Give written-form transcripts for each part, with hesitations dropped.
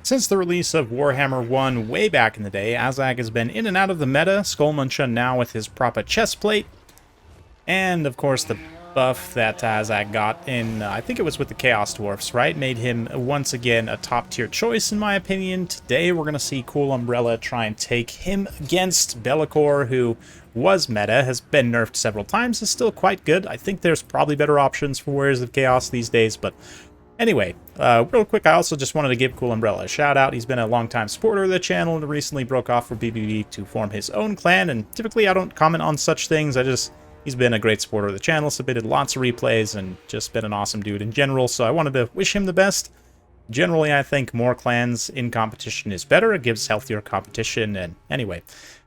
Since the release of Warhammer 1 way back in the day, Azag has been in and out of the meta, Skullmuncher now with his proper chest plate, and of course the buff that Azag got in, I think it was with the Chaos Dwarfs, right? Made him once again a top tier choice in my opinion. Today we're going to see Cool Umbrella try and take him against Be'lakor, who was meta, has been nerfed several times, is still quite good. I think there's probably better options for Warriors of Chaos these days, but anyway, real quick, I also just wanted to give Cool Umbrella a shout out. He's been a long-time supporter of the channel and recently broke off for BBB to form his own clan, and typically I don't comment on such things. He's been a great supporter of the channel, submitted lots of replays, and just been an awesome dude in general, so I wanted to wish him the best. Generally, I think more clans in competition is better. It gives healthier competition, and anyway.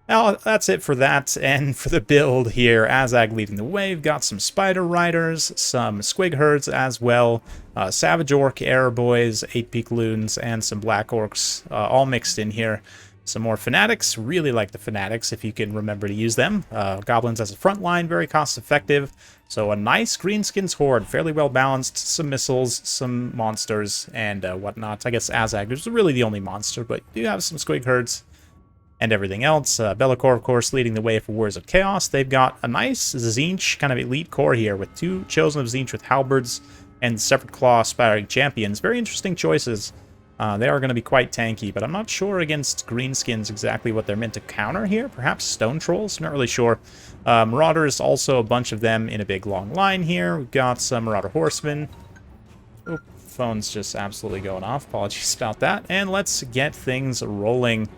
Now, that's it for that, and for the build here, Azag leading the way. We've got some Spider Riders, some Squig Herds as well, Savage Orc, Air Boys, 8-Peak Loons, and some Black Orcs, all mixed in here. Some more Fanatics, really like the Fanatics if you can remember to use them. Goblins as a front line, very cost effective. So a nice Greenskins horde, fairly well balanced, some missiles, some monsters, and whatnot. I guess Azag is really the only monster, but you do have some Squig Herds and everything else. Be'lakor, of course, leading the way for Warriors of Chaos. They've got a nice Tzeentch kind of elite core here with two Chosen of Tzeentch with halberds and Separate Claw aspiring champions. Very interesting choices. They are going to be quite tanky, but I'm not sure against Greenskins exactly what they're meant to counter here. Perhaps Stone Trolls? Not really sure. Marauders, also a bunch of them in a big long line here. We've got some Marauder Horsemen. Oh, phone's just absolutely going off. Apologies about that. And let's get things rolling.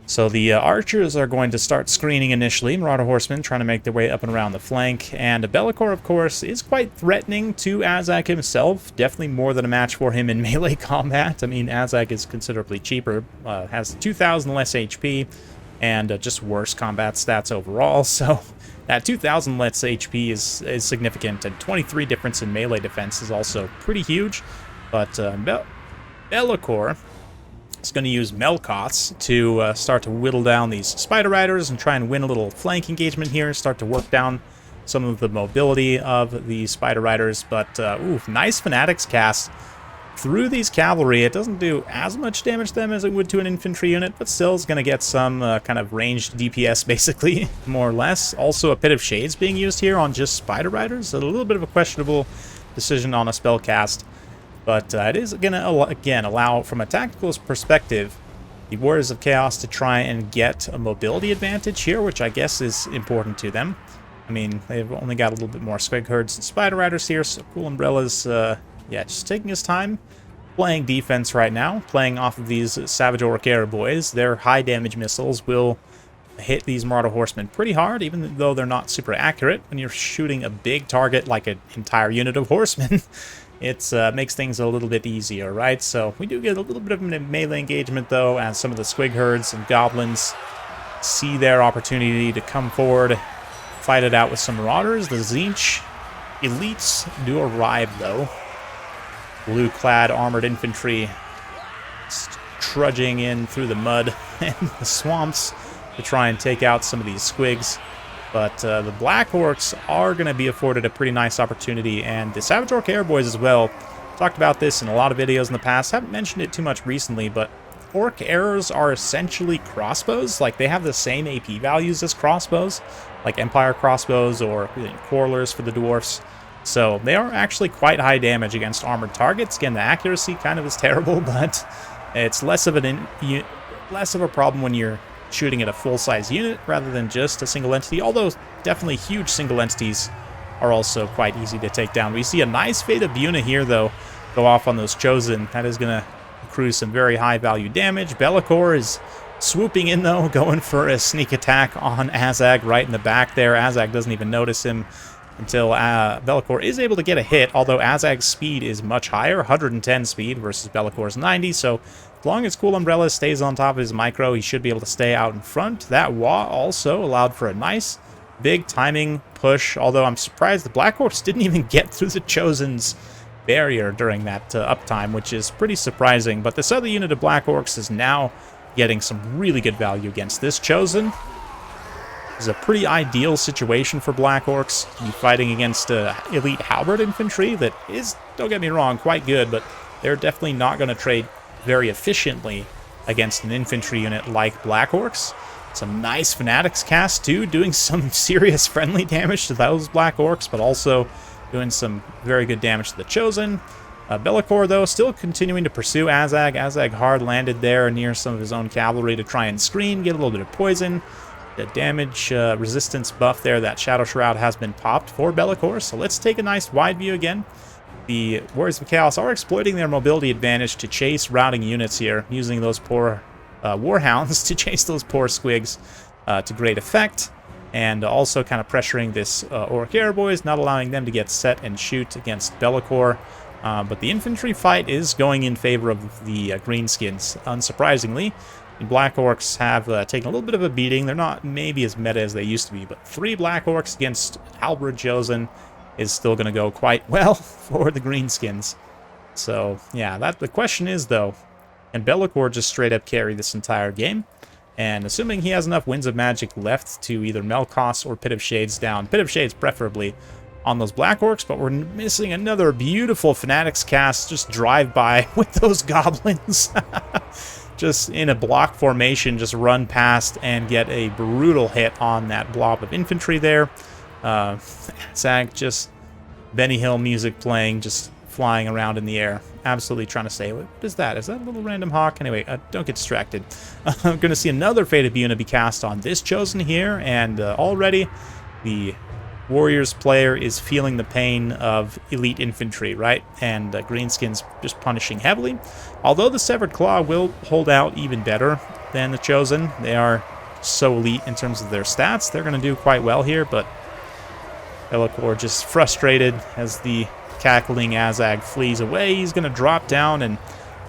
So the archers are going to start screening initially. Marauder Horsemen trying to make their way up and around the flank. And Be'lakor, of course, is quite threatening to Azag himself. Definitely more than a match for him in melee combat. I mean, Azag is considerably cheaper. Has 2,000 less HP and just worse combat stats overall. So that 2,000 less HP is significant. And 23 difference in melee defense is also pretty huge. But Be'lakor is going to use Melkoths to start to whittle down these Spider Riders and try and win a little flank engagement here, start to work down some of the mobility of the Spider Riders. But, ooh, nice Fanatics cast through these cavalry. It doesn't do as much damage to them as it would to an infantry unit, but still is going to get some kind of ranged DPS, basically, more or less. Also, a Pit of Shades being used here on just Spider Riders. A little bit of a questionable decision on a spell cast. But it is going to, again, allow, from a tactical perspective, the Warriors of Chaos to try and get a mobility advantage here, which I guess is important to them. I mean, they've only got a little bit more Squig Herds and Spider Riders here, so Cool Umbrella's, yeah, just taking his time, playing defense right now, playing off of these Savage Orc Air Boys. Their high damage missiles will hit these Marauder Horsemen pretty hard, even though they're not super accurate. When you're shooting a big target like an entire unit of horsemen, it makes things a little bit easier, right? So we do get a little bit of melee engagement, though, as some of the Squig Herds and Goblins see their opportunity to come forward, fight it out with some Marauders. The Tzeentch elites do arrive, though. Blue-clad armored infantry trudging in through the mud and the swamps to try and take out some of these Squigs. But the Black Orcs are going to be afforded a pretty nice opportunity, and the Savage Orc Air Boys as well. Talked about this in a lot of videos in the past. Haven't mentioned it too much recently, but Orc Arrows are essentially crossbows. Like, they have the same AP values as crossbows, like Empire crossbows or Quarrelers for the Dwarfs. So they are actually quite high damage against armored targets. Again, the accuracy kind of is terrible, but it's less of a problem when you're shooting at a full-size unit rather than just a single entity, although definitely huge single entities are also quite easy to take down. We see a nice Fate of Buna here, though, go off on those Chosen. That is going to accrue some very high-value damage. Be'lakor is swooping in, though, going for a sneak attack on Azag right in the back there. Azag doesn't even notice him until Be'lakor is able to get a hit, although Azag's speed is much higher, 110 speed versus Bellacor's 90, so as long as Cool Umbrella stays on top of his micro, he should be able to stay out in front. That Wah also allowed for a nice big timing push, although I'm surprised the Black Orcs didn't even get through the Chosen's barrier during that uptime, which is pretty surprising. But this other unit of Black Orcs is now getting some really good value against this Chosen. This is a pretty ideal situation for Black Orcs to be fighting against elite halberd infantry that is, don't get me wrong, quite good, but they're definitely not going to trade very efficiently against an infantry unit like Black Orcs. Some nice Fanatics cast too, doing some serious friendly damage to those Black Orcs, but also doing some very good damage to the Chosen. Be'lakor, though, still continuing to pursue Azag. Azag hard landed there near some of his own cavalry to try and screen, get a little bit of poison. The damage resistance buff there, that Shadow Shroud, has been popped for Be'lakor, so let's take a nice wide view again. The Warriors of Chaos are exploiting their mobility advantage to chase routing units here, using those poor Warhounds to chase those poor squigs to great effect, and also kind of pressuring this Orc Airboys, not allowing them to get set and shoot against Be'lakor. But the infantry fight is going in favor of the Greenskins, unsurprisingly. The Black Orcs have taken a little bit of a beating. They're not maybe as meta as they used to be, but 3 Black Orcs against Halberd Chosen is still going to go quite well for the Greenskins. So, yeah, the question is, though, can Be'lakor just straight up carry this entire game? And assuming he has enough Winds of Magic left to either Melkos or Pit of Shades down, Pit of Shades preferably, on those Black Orcs, but we're missing another beautiful Fanatics cast, just drive by with those goblins. Just in a block formation, just run past and get a brutal hit on that blob of infantry there. Zag, just Benny Hill music playing, just flying around in the air. Absolutely trying to say, what is that? Is that a little random hawk? Anyway, don't get distracted. I'm going to see another Fated Buna be cast on this Chosen here, and already the Warriors player is feeling the pain of elite infantry, right? And Greenskins just punishing heavily. Although the Severed Claw will hold out even better than the Chosen. They are so elite in terms of their stats. They're going to do quite well here, but Be'lakor just frustrated as the cackling Azag flees away. He's going to drop down and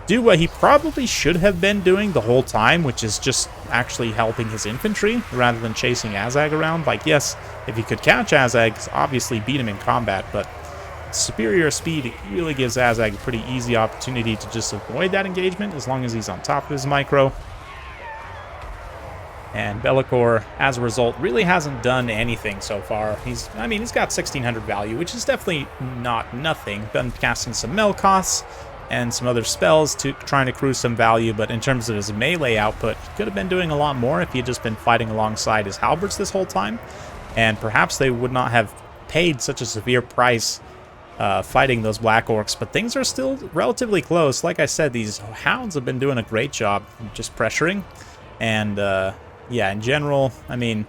do what he probably should have been doing the whole time, which is just actually helping his infantry rather than chasing Azag around. Like, yes, if he could catch Azag, obviously beat him in combat, but superior speed really gives Azag a pretty easy opportunity to just avoid that engagement as long as he's on top of his micro. And Be'lakor, as a result, really hasn't done anything so far. He's got 1600 value, which is definitely not nothing. Been casting some Melkos and some other spells to trying to accrue some value, but in terms of his melee output, he could have been doing a lot more if he had just been fighting alongside his halberds this whole time, and perhaps they would not have paid such a severe price fighting those Black Orcs, but things are still relatively close. Like I said, these Hounds have been doing a great job just pressuring, and yeah, in general, I mean,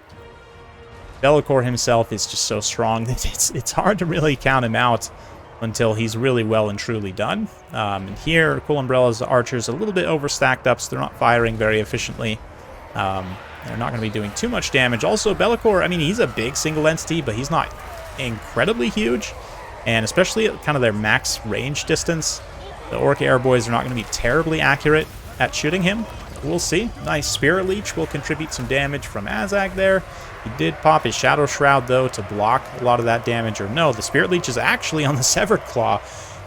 Be'lakor himself is just so strong that it's hard to really count him out until he's really well and truly done. And here, Cool Umbrella's archers a little bit overstacked up, so they're not firing very efficiently. They're not going to be doing too much damage. Also, Be'lakor, I mean, he's a big single entity, but he's not incredibly huge. And especially at kind of their max range distance, the Orc Airboys are not going to be terribly accurate at shooting him. We'll see. Nice Spirit Leech will contribute some damage from Azag there. He did pop his Shadow Shroud, though, to block a lot of that damage. Or no, the Spirit Leech is actually on the Severed Claw,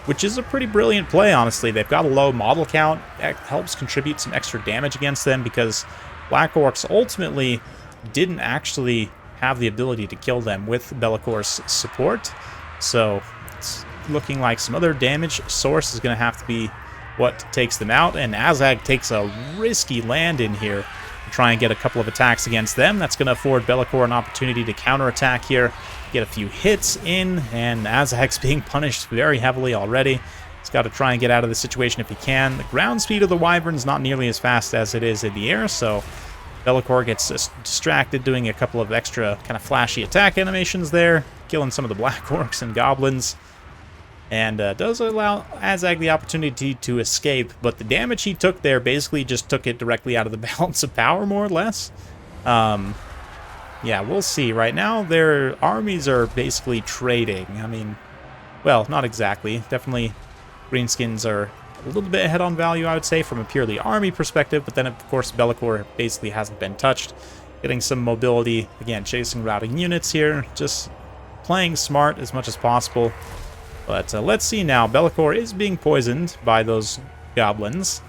which is a pretty brilliant play, honestly. They've got a low model count. That helps contribute some extra damage against them because Black Orcs ultimately didn't actually have the ability to kill them with Be'lakor's support. So it's looking like some other damage source is going to have to be what takes them out. And Azag takes a risky land in here to try and get a couple of attacks against them. That's going to afford Be'lakor an opportunity to counterattack here, get a few hits in, and Azag's being punished very heavily already. He's got to try and get out of the situation if he can. The ground speed of the Wyvern is not nearly as fast as it is in the air, so Be'lakor gets distracted doing a couple of extra kind of flashy attack animations there, killing some of the Black Orcs and Goblins, and does allow Azag the opportunity to escape, but the damage he took there basically just took it directly out of the balance of power, more or less. Yeah, we'll see. Right now, their armies are basically trading. I mean, well, not exactly. Definitely, Greenskins are a little bit ahead on value, I would say, from a purely army perspective, but then, of course, Be'lakor basically hasn't been touched. Getting some mobility, again, chasing routing units here, just playing smart as much as possible. But let's see now. Be'lakor is being poisoned by those goblins,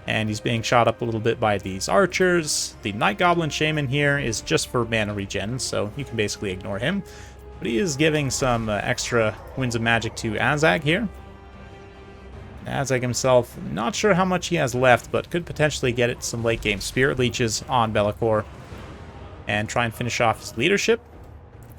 and he's being shot up a little bit by these archers. The Night Goblin Shaman here is just for mana regen, so you can basically ignore him. But he is giving some extra Winds of Magic to Azag here. Azeg himself, not sure how much he has left, but could potentially get it some late game Spirit Leeches on Be'lakor and try and finish off his leadership.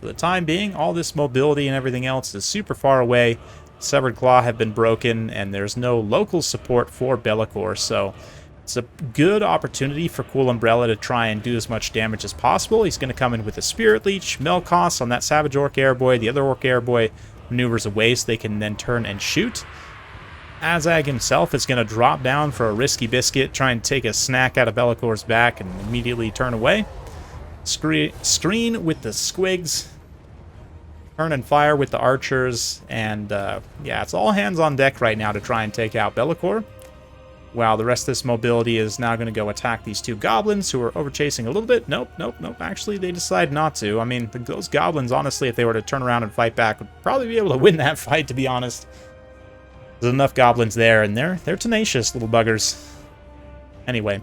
For the time being, all this mobility and everything else is super far away. Severed Claw have been broken, and there's no local support for Be'lakor, so it's a good opportunity for Cool Umbrella to try and do as much damage as possible. He's going to come in with a Spirit Leech, Melkos on that Savage Orc Airboy. The other Orc Airboy maneuvers away so they can then turn and shoot. Azag himself is going to drop down for a risky biscuit, try and take a snack out of Be'lakor's back and immediately turn away. Screen with the Squigs. Turn and fire with the archers, and yeah, it's all hands on deck right now to try and take out Be'lakor. While the rest of this mobility is now going to go attack these two goblins who are overchasing a little bit. Nope. Actually, they decide not to. I mean, those goblins, honestly, if they were to turn around and fight back, would probably be able to win that fight, to be honest. There's enough goblins there, and they're tenacious little buggers. Anyway,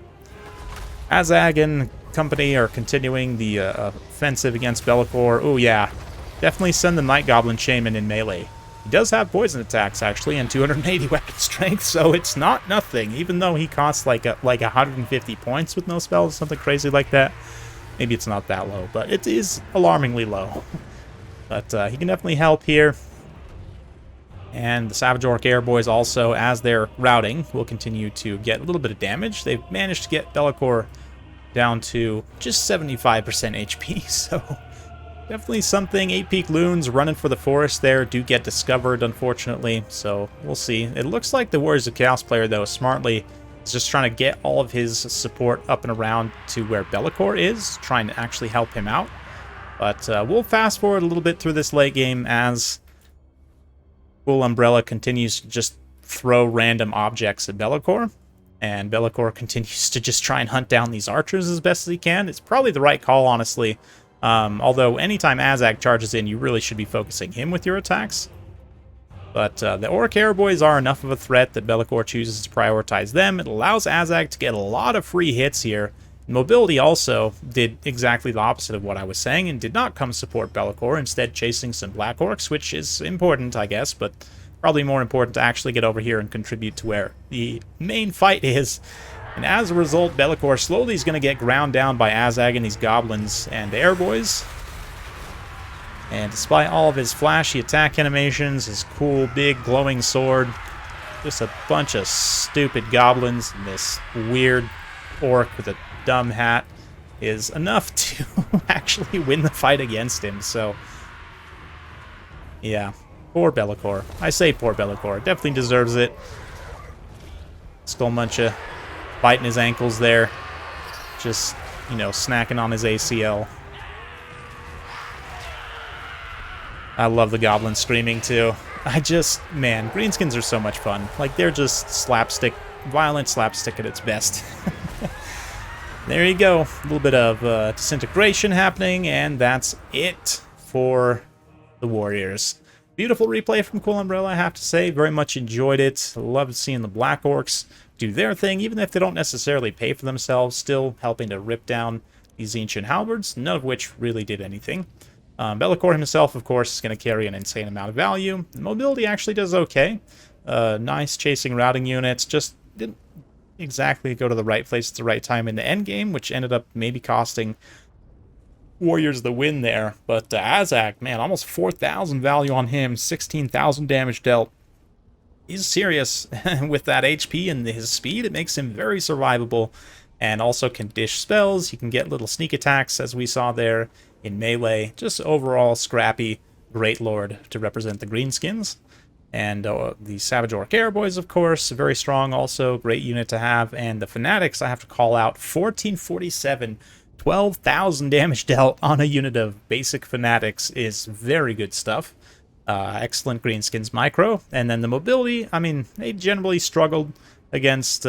Azag and company are continuing the offensive against Be'lakor. Oh yeah, definitely send the Night Goblin Shaman in melee. He does have poison attacks, actually, and 280 weapon strength, so it's not nothing, even though he costs like 150 points with no spells, something crazy like that. Maybe it's not that low, but it is alarmingly low. But he can definitely help here. And the Savage Orc Airboys also, as they're routing, will continue to get a little bit of damage. They've managed to get Be'lakor down to just 75% HP, so definitely something. 8-peak loons running for the forest there do get discovered, unfortunately, so we'll see. It looks like the Warriors of Chaos player, though, smartly is just trying to get all of his support up and around to where Be'lakor is, trying to actually help him out. But we'll fast forward a little bit through this late game as Cool Umbrella continues to just throw random objects at Be'lakor, and Be'lakor continues to just try and hunt down these archers as best as he can. It's probably the right call, honestly. Although anytime Azag charges in, you really should be focusing him with your attacks. But the Orc Airboys are enough of a threat that Be'lakor chooses to prioritize them. It allows Azag to get a lot of free hits here. Mobility also did exactly the opposite of what I was saying and did not come support Be'lakor, instead chasing some Black Orcs, which is important, I guess, but probably more important to actually get over here and contribute to where the main fight is. And as a result, Be'lakor slowly is going to get ground down by Azag and these goblins and Airboys. And despite all of his flashy attack animations, his cool, big, glowing sword, just a bunch of stupid goblins and this weird orc with a dumb hat is enough to actually win the fight against him. So, yeah, poor Be'lakor. I say poor Be'lakor. Definitely deserves it. Skullmuncher biting his ankles there. Just, you know, snacking on his ACL. I love the goblins screaming, too. Man, Greenskins are so much fun. Like, they're just slapstick, violent slapstick at its best. There you go. A little bit of disintegration happening, and that's it for the Warriors. Beautiful replay from Cool Umbrella, I have to say. Very much enjoyed it. Loved seeing the Black Orcs do their thing, even if they don't necessarily pay for themselves, still helping to rip down these ancient halberds, none of which really did anything. Be'lakor himself, of course, is going to carry an insane amount of value. Mobility actually does okay. Nice chasing routing units, just didn't exactly go to the right place at the right time in the end game, which ended up maybe costing Warriors the win there. But Azag, man, almost 4,000 value on him, 16,000 damage dealt. He's serious with that HP and his speed. It makes him very survivable, and also can dish spells. He can get little sneak attacks, as we saw there in melee. Just overall scrappy, great lord to represent the Greenskins. And the Savage Orc Airboys, of course, very strong also, great unit to have. And the Fanatics, I have to call out, 1447, 12,000 damage dealt on a unit of basic Fanatics is very good stuff. Excellent Greenskins micro. And then the mobility, I mean, they generally struggled against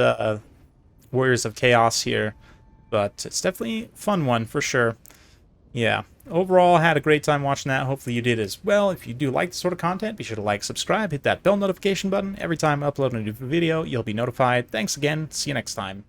Warriors of Chaos here, but it's definitely a fun one for sure. Yeah, overall, I had a great time watching that. Hopefully you did as well. If you do like this sort of content, be sure to like, subscribe, hit that bell notification button. Every time I upload a new video, you'll be notified. Thanks again. See you next time.